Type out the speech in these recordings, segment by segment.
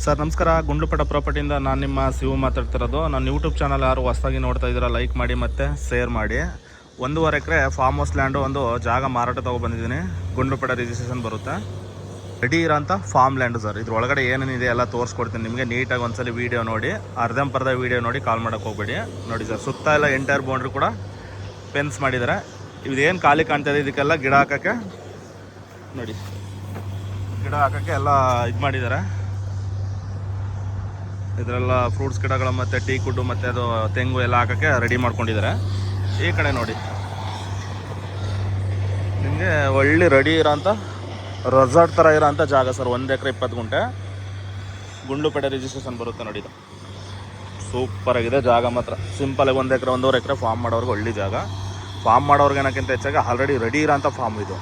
Sir ನಮಸ್ಕಾರ, ಗುಂಡ್ಲುಪೇಟೆ ಪ್ರಾಪರ್ಟಿಯಿಂದ ನಾನು ನಿಮ್ಮ ಶಿವು ಮಾತಾಡ್ತಿರೋದು. ನನ್ನ ಯೂಟ್ಯೂಬ್ ಚಾನಲ್ ಯಾರು ಹೊಸದಾಗಿ ನೋಡ್ತಾ ಇದ್ದೀರಾ ಲೈಕ್ ಮಾಡಿ ಮತ್ತು ಶೇರ್ ಮಾಡಿ. 1.5 ಎಕರೆ ಫಾರ್ಮ್ ಹೌಸ್ ಲ್ಯಾಂಡು ಒಂದು ಜಾಗ ಮಾರಾಟ ತೊಗೊಬಂದಿದ್ದೀನಿ. ಗುಂಡ್ಲುಪೇಟೆ ರಿಜಿಸ್ಟ್ರೇಷನ್ ಬರುತ್ತೆ. ರೆಡಿ ಇರೋಂಥ ಫಾರ್ಮ್ ಲ್ಯಾಂಡು ಸರ್. ಇದ್ರೊಳಗಡೆ ಏನೇನಿದೆ ಎಲ್ಲ ತೋರಿಸ್ಕೊಡ್ತೀನಿ ನಿಮಗೆ. ನೀಟಾಗಿ ಒಂದ್ಸಲ ವೀಡಿಯೋ ನೋಡಿ, ಅರ್ಧಂಬರ್ಧ ವೀಡಿಯೋ ನೋಡಿ ಕಾಲ್ ಮಾಡೋಕ್ಕೆ ಹೋಗಬೇಡಿ. ನೋಡಿ ಸರ್, ಸುತ್ತ ಎಲ್ಲ ಎಂಟೈರ್ ಬೌಂಡ್ರಿ ಕೂಡ ಫೆನ್ಸ್ ಮಾಡಿದ್ದಾರೆ. ಇದೇನು ಖಾಲಿ ಕಾಣ್ತಾಯಿದೆ ಇದಕ್ಕೆಲ್ಲ ಗಿಡ ಹಾಕೋಕ್ಕೆ, ನೋಡಿ ಗಿಡ ಹಾಕೋಕ್ಕೆ ಎಲ್ಲ ಇದು ಮಾಡಿದ್ದಾರೆ. ಇದರೆಲ್ಲ ಫ್ರೂಟ್ಸ್ ಗಿಡಗಳು ಮತ್ತು ಟೀ ಕುಡ್ಡು ಮತ್ತು ಅದು ತೆಂಗು ಎಲ್ಲ ಹಾಕೋಕ್ಕೆ ರೆಡಿ ಮಾಡ್ಕೊಂಡಿದ್ದಾರೆ. ಈ ಕಡೆ ನೋಡಿ, ನಿಮಗೆ ಒಳ್ಳೆ ರೆಡಿ ಇರೋಂಥ ರೆಸಾರ್ಟ್ ಥರ ಇರೋಂಥ ಜಾಗ ಸರ್. 1 ಎಕರೆ 20 ಗುಂಟೆ ಗುಂಡ್ಲುಪೇಟೆ ರಿಜಿಸ್ಟ್ರೇಷನ್ ಬರುತ್ತೆ ನೋಡಿ. ಇದು ಸೂಪರಾಗಿದೆ ಜಾಗ ಮಾತ್ರ. ಸಿಂಪಲಾಗಿ 1 ಎಕರೆ 1.5 ಎಕರೆ ಫಾರ್ಮ್ ಮಾಡೋರ್ಗೆ ಒಳ್ಳೆ ಜಾಗ. ಫಾರ್ಮ್ ಮಾಡೋರ್ಗೆ ಏನಕ್ಕಿಂತ ಹೆಚ್ಚಾಗಿ ಆಲ್ರೆಡಿ ರೆಡಿ ಇರೋಂಥ ಫಾರ್ಮ್ ಇದು.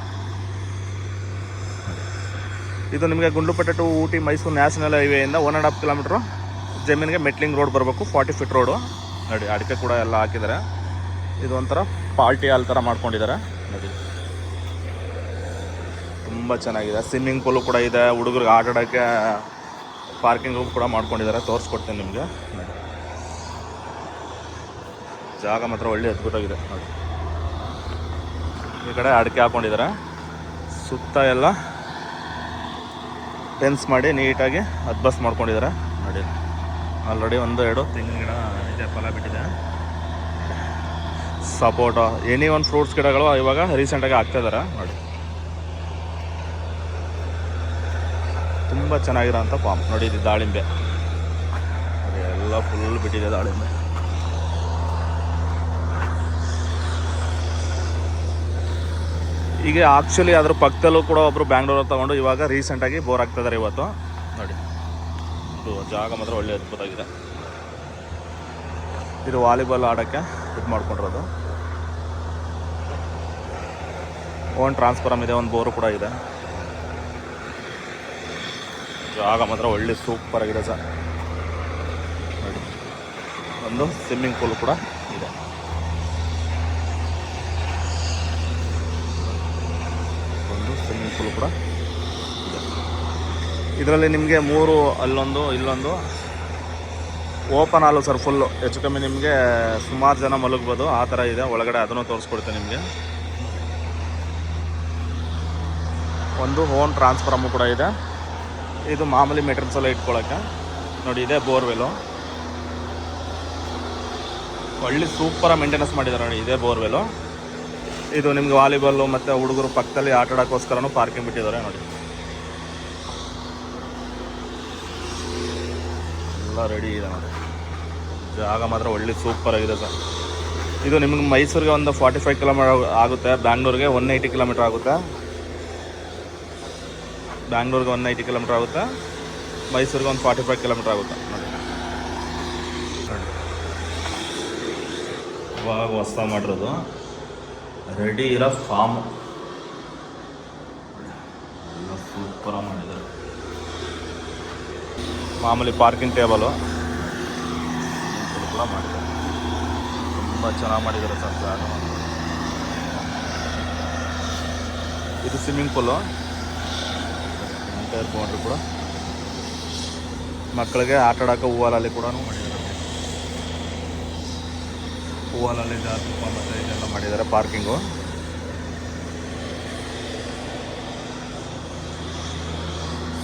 ಇದು ನಿಮಗೆ ಗುಂಡ್ಲುಪೇಟೆ ಟು ಊಟಿ ಮೈಸೂರು ನ್ಯಾಷನಲ್ ಹೈವೇಯಿಂದ 1.5 ಕಿಲೋಮೀಟ್ರು ಜಮೀನಿಗೆ ಮೆಟ್ಲಿಂಗ್ ರೋಡ್ ಬರಬೇಕು. 40 ಫೀಟ್ ರೋಡು ನೋಡಿ. ಅಡಿಕೆ ಕೂಡ ಎಲ್ಲ ಹಾಕಿದ್ದಾರೆ. ಇದು ಒಂಥರ ಪಾರ್ಟಿ ಹಾಲ್ ಥರ ಮಾಡ್ಕೊಂಡಿದ್ದಾರೆ ನೋಡಿ. ತುಂಬ ಚೆನ್ನಾಗಿದೆ. ಸ್ವಿಮ್ಮಿಂಗ್ ಪೂಲು ಕೂಡ ಇದೆ. ಹುಡುಗರಿಗೆ ಆಟಾಡೋಕ್ಕೆ ಪಾರ್ಕಿಂಗ್ ರೂಮ್ ಕೂಡ ಮಾಡ್ಕೊಂಡಿದ್ದಾರೆ. ತೋರಿಸ್ಕೊಡ್ತೀನಿ ನಿಮಗೆ ನೋಡಿ. ಜಾಗ ಮಾತ್ರ ಒಳ್ಳೆ ಅದ್ಭುತವಾಗಿದೆ ನೋಡಿ. ಈ ಕಡೆ ಅಡಿಕೆ ಹಾಕ್ಕೊಂಡಿದ್ದಾರೆ. ಸುತ್ತ ಎಲ್ಲ ಫೆನ್ಸ್ ಮಾಡಿ ನೀಟಾಗಿ ಅದ್ಬಸ್ ಮಾಡ್ಕೊಂಡಿದ್ದಾರೆ ನೋಡಿ. ಆಲ್ರೆಡಿ 1-2 ತೆಂಗಿನ ಗಿಡ ಇದೆ, ಫಲ ಬಿಟ್ಟಿದೆ. ಸಪೋಟ, ಎನಿ ಒಂದು ಫ್ರೂಟ್ಸ್ ಗಿಡಗಳು ಇವಾಗ ರೀಸೆಂಟಾಗಿ ಹಾಕ್ತಾಯಿದ್ದಾರೆ ನೋಡಿ. ತುಂಬ ಚೆನ್ನಾಗಿರೋಂಥ ಫಾರ್ಮ್ ನೋಡಿ. ಇದು ದಾಳಿಂಬೆ ಎಲ್ಲ ಫುಲ್ ಬಿಟ್ಟಿದೆ ದಾಳಿಂಬೆ. ಈಗ ಆ್ಯಕ್ಚುಲಿ ಅದ್ರ ಪಕ್ಕದಲ್ಲೂ ಕೂಡ ಒಬ್ಬರು ಬ್ಯಾಂಗ್ಳೂರಲ್ಲಿ ತೊಗೊಂಡು ಇವಾಗ ರೀಸೆಂಟಾಗಿ ಬೋರ್ ಆಗ್ತಿದ್ದಾರೆ ಇವತ್ತು ನೋಡಿ. ಇದು ಜಾಗ ಮಾತ್ರ ಒಳ್ಳೆ ಅದ್ಭುತವಾಗಿದೆ. ಇದು ವಾಲಿಬಾಲ್ ಆಡೋಕ್ಕೆ ಇದು ಮಾಡ್ಕೊಂಡಿರೋದು. ಓನ್ ಟ್ರಾನ್ಸ್ಫಾರಮ್ ಇದೆ, ಒಂದು ಬೋರು ಕೂಡ ಇದೆ. ಜಾಗ ಮಾತ್ರ ಒಳ್ಳೆ ಸೂಪರಾಗಿದೆ ಸರ್ ನೋಡಿ. ಒಂದು ಸ್ವಿಮ್ಮಿಂಗ್ ಪೂಲ್ ಕೂಡ ಇದೆ. ಸ್ವಿಮ್ಮಿಂಗ್ ಪೂಲ್ ಕೂಡ ಇದೆ. ಇದರಲ್ಲಿ ನಿಮಗೆ 3 ಅಲ್ಲೊಂದು ಇಲ್ಲೊಂದು ಓಪನ್ ಹಾಲು ಸರ್. ಫುಲ್ಲು ಹೆಚ್ಚು ಕಮ್ಮಿ ನಿಮಗೆ ಸುಮಾರು ಜನ ಮಲಗ್ಬೋದು ಆ ಥರ ಇದೆ ಒಳಗಡೆ. ಅದನ್ನು ತೋರಿಸ್ಕೊಡ್ತೇನೆ ನಿಮಗೆ. ಒಂದು ಓನ್ ಟ್ರಾನ್ಸ್ಫಾರ್ಮು ಕೂಡ ಇದೆ. ಇದು ಮಾಮೂಲಿ ಮೆಟೀರಿಯಲ್ಸ್ ಎಲ್ಲ ಇಟ್ಕೊಳ್ಳೋಕ್ಕೆ ನೋಡಿ. ಇದೆ ಬೋರ್ವೆಲು. ಒಳ್ಳೆ ಸೂಪರಾಗಿ ಮೇಂಟೆನೆನ್ಸ್ ಮಾಡಿದ್ದಾರೆ ನೋಡಿ. ಇದೇ ಬೋರ್ವೆಲು. ಇದು ನಿಮ್ಗೆ ವಾಲಿಬಾಲು ಮತ್ತು ಹುಡುಗರು ಪಕ್ಕದಲ್ಲಿ ಆಟ ಆಡೋಕ್ಕೋಸ್ಕರನೂ ಪಾರ್ಕಿಂಗ್ ಬಿಟ್ಟಿದ್ದಾರೆ ನೋಡಿ. ಎಲ್ಲ ರೆಡಿ ಇದೆ ನೋಡಿ. ಜಾಗ ಮಾತ್ರ ಒಳ್ಳೆ ಸೂಪರಾಗಿದೆ ಸರ್. ಇದು ನಿಮ್ಗೆ ಮೈಸೂರಿಗೆ ಒಂದು 45 ಕಿಲೋಮೀಟರ್ ಆಗುತ್ತೆ. ಬ್ಯಾಂಗ್ಳೂರಿಗೆ 180 ಕಿಲೋಮೀಟರ್ ಆಗುತ್ತೆ. ಬ್ಯಾಂಗ್ಳೂರಿಗೆ 180 ಕಿಲೋಮೀಟರ್ ಆಗುತ್ತೆ. ಮೈಸೂರಿಗೆ ಒಂದು 45 ಕಿಲೋಮೀಟರ್ ಆಗುತ್ತೆ ನೋಡಿ. ಇವಾಗ ಹೊಸ ಮಾಡಿರೋದು ರೆಡಿ ಇರೋ ಫಾರ್ಮ್ ಎಲ್ಲ ಸೂಪರಾಗಿ ಮಾಡಿದ್ದಾರೆ. ಮಾಮೂಲಿ ಪಾರ್ಕಿಂಗ್ ಟೇಬಲು ಕೂಡ ಮಾಡಿದ್ದಾರೆ. ತುಂಬ ಚೆನ್ನಾಗಿ ಮಾಡಿದ್ದಾರೆ ಸರ್ ಜಾಗ. ಇದು ಸ್ವಿಮ್ಮಿಂಗ್ ಪೂಲು ಎಂಟೈರ್ ಬೌಂಡ್ರಿ ಕೂಡ. ಮಕ್ಕಳಿಗೆ ಆಟ ಆಡೋಕೆ ಹೂವಾಲಲ್ಲಿ ಕೂಡ ಮಾಡಿದ್ದಾರೆ. ಹೂವಾಲಲ್ಲಿ ಜಾಸ್ತಿ ಮತ್ತು ಇದೆಲ್ಲ ಮಾಡಿದ್ದಾರೆ. ಪಾರ್ಕಿಂಗು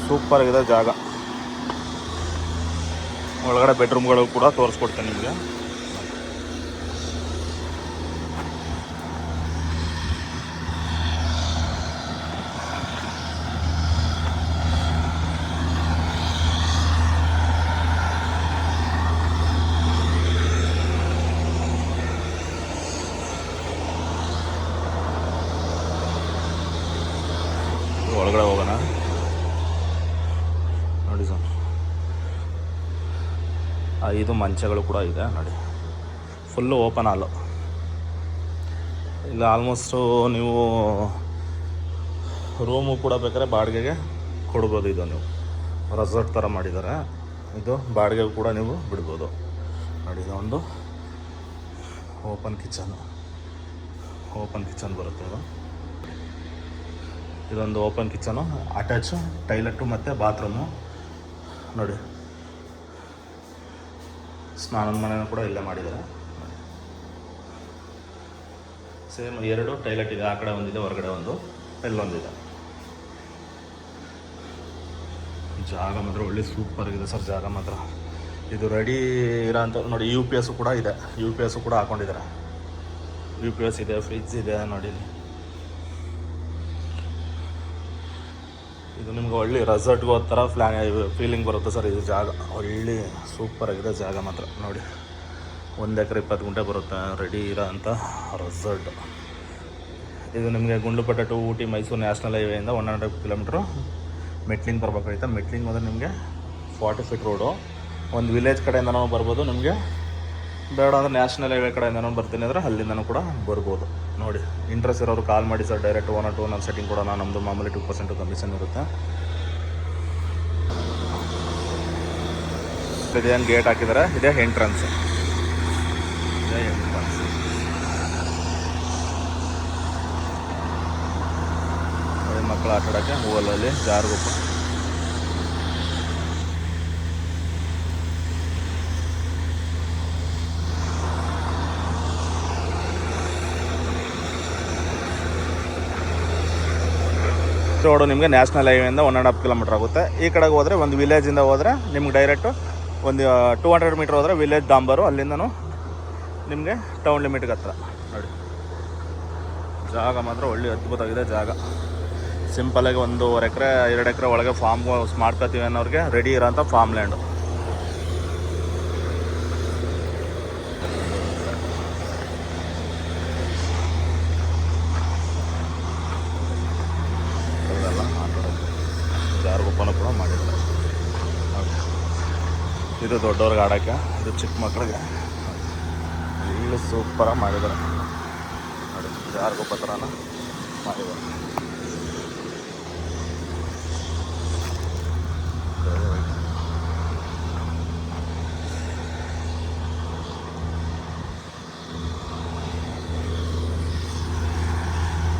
ಸೂಪರಾಗಿದೆ ಜಾಗ. ಒಳಗಡೆ ಬೆಡ್ರೂಮ್ಗಳು ಕೂಡ ತೋರಿಸ್ಕೊಡ್ತೇನೆ ನಿಮಗೆ. ಒಳಗಡೆ ಹೋಗೋಣ ನೋಡಿ ಸರ್. 5 ಮಂಚಗಳು ಕೂಡ ಇದೆ ನೋಡಿ. ಫುಲ್ಲು ಓಪನ್ ಹಾಲು. ಇಲ್ಲ ಆಲ್ಮೋಸ್ಟು ನೀವು ರೂಮು ಕೂಡ ಬೇಕಾದ್ರೆ ಬಾಡಿಗೆಗೆ ಕೊಡ್ಬೋದು. ಇದು ನೀವು ರೆಸಾರ್ಟ್ ಥರ ಮಾಡಿದ್ದಾರೆ. ಇದು ಬಾಡಿಗೆಗೂ ಕೂಡ ನೀವು ಬಿಡ್ಬೋದು ನೋಡಿ. ಇದೊಂದು ಓಪನ್ ಕಿಚನ್ ಬರುತ್ತೆ. ಇದೊಂದು ಓಪನ್ ಕಿಚನು, ಅಟ್ಯಾಚು ಟಾಯ್ಲೆಟು ಮತ್ತು ಬಾತ್ರೂಮು. ನೋಡಿ, ಸ್ನಾನದ ಮನೆಯೂ ಕೂಡ ಇಲ್ಲೇ ಮಾಡಿದ್ದಾರೆ. ಸೇಮ್ 2 ಟೈಲೆಟ್ ಇದೆ, ಆ ಕಡೆ ಒಂದಿದೆ, ಹೊರಗಡೆ ಒಂದು, ಇಲ್ಲೊಂದಿದೆ. ಜಾಗ ಮಾತ್ರ ಒಳ್ಳೆ ಸೂಪರ್ ಆಗಿದೆ ಸರ್. ಜಾಗ ಮಾತ್ರ ಇದು ರೆಡಿ ಇರೋಂಥ ನೋಡಿ. UPS ಕೂಡ ಇದೆ, UPS ಕೂಡ ಹಾಕೊಂಡಿದ್ದಾರೆ. UPS ಇದೆ, ಫ್ರಿಜ್ ಇದೆ ನೋಡಿ. ಇದು ನಿಮ್ಗೆ ಒಳ್ಳೆ ರೆಸಾರ್ಟ್ಗೆ ಹೋದ ಥರ ಫೀಲಿಂಗ್ ಬರುತ್ತೆ ಸರ್. ಇದು ಜಾಗ ಒಳ್ಳೆ ಸೂಪರಾಗಿದೆ ಜಾಗ ಮಾತ್ರ ನೋಡಿ. 1 ಎಕರೆ 20 ಗುಂಟೆ ಬರುತ್ತೆ, ರೆಡಿ ಇರೋ ಅಂಥ ರೆಸಾರ್ಟ್. ಇದು ನಿಮಗೆ ಗುಂಡ್ಲುಪೇಟೆ ಟು ಊಟಿ ಮೈಸೂರು ನ್ಯಾಷನಲ್ ಹೈವೇಯಿಂದ 100 ಕಿಲೋಮೀಟ್ರು ಮೆಟ್ಲಿಂಗ್ ಬರ್ಬೇಕಾಯ್ತಾ. ಮೆಟ್ಲಿಂಗ್ ಹೋದರೆ ನಿಮಗೆ 40 ಫೀಟ್ ರೋಡು. ಒಂದು ವಿಲೇಜ್ ಕಡೆಯಿಂದನೂ ಬರ್ಬೋದು, ನಿಮಗೆ ಬೇಡ ಅಂದರೆ ನ್ಯಾಷನಲ್ ಹೈವೇ ಕಡೆಯಿಂದನೂ ಬರ್ತೀನಿ ಅಂದರೆ ಅಲ್ಲಿಂದನೂ ಕೂಡ ಬರ್ಬೋದು ನೋಡಿ. ಇಂಟ್ರೆಸ್ಟ್ ಇರೋರು ಕಾಲ್ ಮಾಡಿ ಸರ್. ಡೈರೆಕ್ಟ್ 1 or 2 ನಾನು ಸೆಟ್ಟಿಂಗ್ ಕೊಡೋಣ. ನಮ್ಮದು ಮಾಮೂಲಿ 2% ಕಮಿಷನ್ ಇರುತ್ತೆ. ಇದೇನು ಗೇಟ್ ಹಾಕಿದ್ದಾರೆ, ಇದೇ ಎಂಟ್ರೆನ್ಸ್. ಮಕ್ಕಳು ಆಟ ಆಡೋಕ್ಕೆ ಹೂವಲ್ಲಲ್ಲಿ ಜಾರುಗುಪ್ಪ. ರೋಡು ನಿಮಗೆ ನ್ಯಾಷನಲ್ ಹೈವೇಯಿಂದ 1.5 ಕಿಲೋಮೀಟ್ರ್ ಆಗುತ್ತೆ. ಈ ಕಡೆಗೆ ಹೋದರೆ ಒಂದು ವಿಲೇಜಿಂದ ಹೋದರೆ ನಿಮ್ಗೆ ಡೈರೆಕ್ಟು ಒಂದು 200 ಮೀಟ್ರ್ ಹೋದರೆ ವಿಲೇಜ್ ಡಾಂಬರು. ಅಲ್ಲಿಂದನೂ ನಿಮಗೆ ಟೌನ್ ಲಿಮಿಟ್ಗೆ ಹತ್ರ ನೋಡಿ. ಜಾಗ ಮಾತ್ರ ಒಳ್ಳೆ ಅದ್ಭುತವಾಗಿದೆ ಜಾಗ. ಸಿಂಪಲಾಗಿ 1.5 ಎಕರೆ 2 ಎಕರೆ ಒಳಗೆ ಫಾರ್ಮ್ ಹೌಸ್ ಮಾಡ್ಕೊತೀವಿ ಅನ್ನೋರಿಗೆ ರೆಡಿ ಇರೋಂಥ ಫಾರ್ಮ್ ಲ್ಯಾಂಡು. ಜಾರುಗುಪ್ಪನೂ ಕೂಡ ಮಾಡಿದ್ದಾರೆ ನೋಡಿ. ಇದು ದೊಡ್ಡವ್ರಿಗೆ ಆಡೋಕ್ಕೆ, ಇದು ಚಿಕ್ಕ ಮಕ್ಕಳಿಗೆ ಇಲ್ಲಿ ಸೂಪರಾಗಿ ಮಾಡಿದ್ದಾರೆ ನೋಡಿ. ಜಾರುಗುಪ್ಪ ಥರನ ಮಾಡಿದ್ದಾರೆ.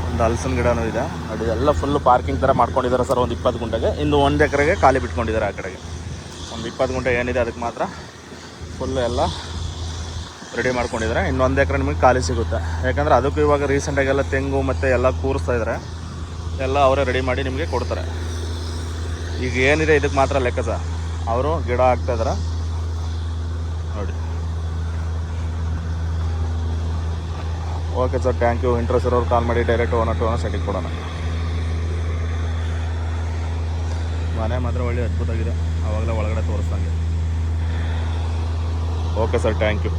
ಒಂದು ಹಲಸಿನ ಗಿಡನೂ ಇದೆ ನೋಡಿ. ಎಲ್ಲ ಫುಲ್ಲು ಪಾರ್ಕಿಂಗ್ ಥರ ಮಾಡ್ಕೊಂಡಿದ್ದಾರೆ ಸರ್. ಒಂದು 20 ಗುಂಟೆಗೆ. ಇನ್ನು 1 ಎಕರೆಗೆ ಖಾಲಿ ಬಿಟ್ಕೊಂಡಿದ್ದಾರೆ. ಆ ಕಡೆಗೆ ಒಂದು 20 ಗುಂಟೆ ಏನಿದೆ ಅದಕ್ಕೆ ಮಾತ್ರ ಫುಲ್ಲು ಎಲ್ಲ ರೆಡಿ ಮಾಡ್ಕೊಂಡಿದ್ದಾರೆ. ಇನ್ನು 1 ಎಕರೆ ನಿಮಗೆ ಖಾಲಿ ಸಿಗುತ್ತೆ. ಯಾಕಂದರೆ ಅದಕ್ಕೂ ಇವಾಗ ರೀಸೆಂಟಾಗೆಲ್ಲ ತೆಂಗು ಮತ್ತು ಎಲ್ಲ ಕೂರಿಸ್ತಾ ಇದ್ದಾರೆ. ಎಲ್ಲ ಅವರೇ ರೆಡಿ ಮಾಡಿ ನಿಮಗೆ ಕೊಡ್ತಾರೆ. ಈಗ ಏನಿದೆ ಇದಕ್ಕೆ ಮಾತ್ರ ಲೆಕ್ಕ ಸರ್. ಅವರು ಗಿಡ ಹಾಕ್ತಾಯಿದ್ದಾರೆ ನೋಡಿ. Okay sir, thank you. Interest ಇರೋರು ಕಾಲ್ ಮಾಡಿ. ಡೈರೆಕ್ಟ್ 1 or 2 ಸೆಟ್ಟಿಂಗ್ ಕೊಡೋಣ. ಮನೆ ಮಾತ್ರ ಒಳ್ಳೆ ಅದ್ಭುತವಾಗಿದೆ. ಆವಾಗಲೇ ಒಳಗಡೆ ತೋರಿಸ್ದಂಗೆ. Okay sir, thank you.